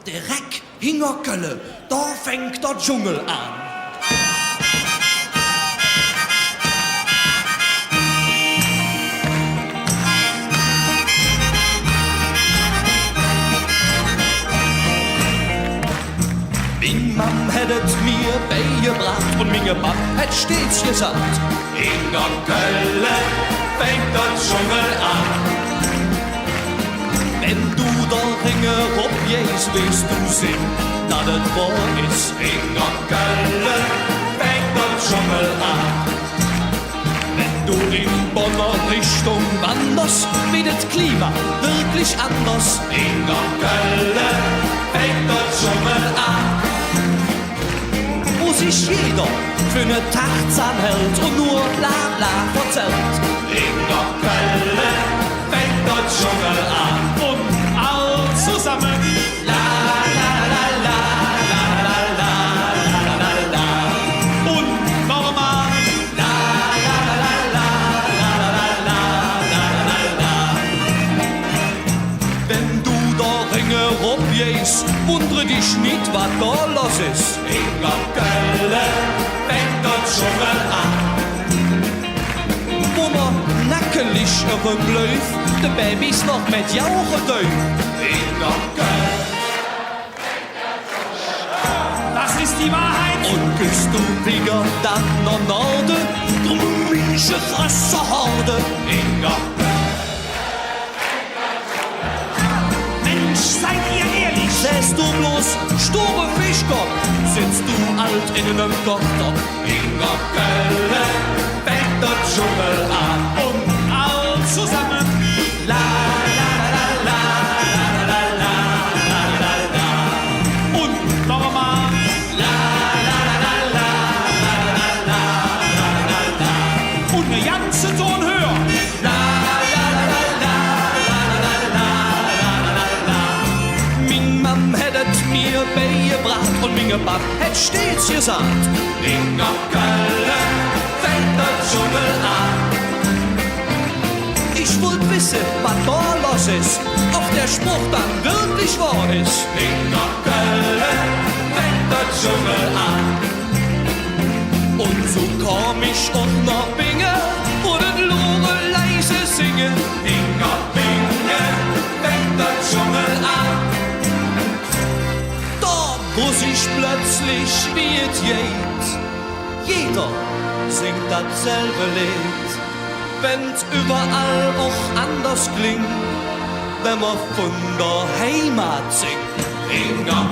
Direkt hinter Kölle, da fängt der Dschungel an. Min Mam hättet mir beigebracht und min Pap hätt stets gesagt, in der Kölle fängt der Dschungel an. Wenn du da Ringe rumgehst, willst du sehen, dass es wahr ist. In der Kölle fängt der Dschungel an. Wenn du in Bonner Richtung wanderst, wird das Klima wirklich anders. In der Kölle fängt der Dschungel an. Wo sich jeder für eine Tachzahn hält und nur bla bla verzählt. In der Kölle fängt der Dschungel an. Und all zusammen. La la la la la la la la la la. Und nochmal. La la la la la la la la la. Wenn du da Ringe rumgehst, wundere dich nicht, was da los ist. In der Kölle fängt der Dschungel an. Wo man nackelig herumläuft, de Babys noch mit Jauche däuft. In der Kölle. Das ist die Wahrheit. Und gehst du wieder dann nach Norden, drum mische Fresserhorde. In der Mensch, seid ihr ehrlich? Säst du bloß Stube Fischkopf, sitzt du alt in einem Kochter. In der Kölle fängt der Dschungel an. Und all zusammen. La la la la la la la la la. Und nochmal. La la la la la la la la la. Und eine ganze Ton höher. La la la la la la la la la. Min Mam hättet mir beigebracht und min Pap hätt stets gesagt, in der Kölle fängt der Dschungel an. Ich wollt wissen, was da los ist, ob der Spruch dann wirklich wahr ist. In der Kölle fängt der Dschungel an. Und so komm ich auch nach Binge, wo das Lore leise singe. In der Binge fängt der Dschungel an. Da muss ich plötzlich wie es geht. Jeder singt dasselbe Lied. Wenn's überall auch anders klingt, wenn man von der Heimat singt. In der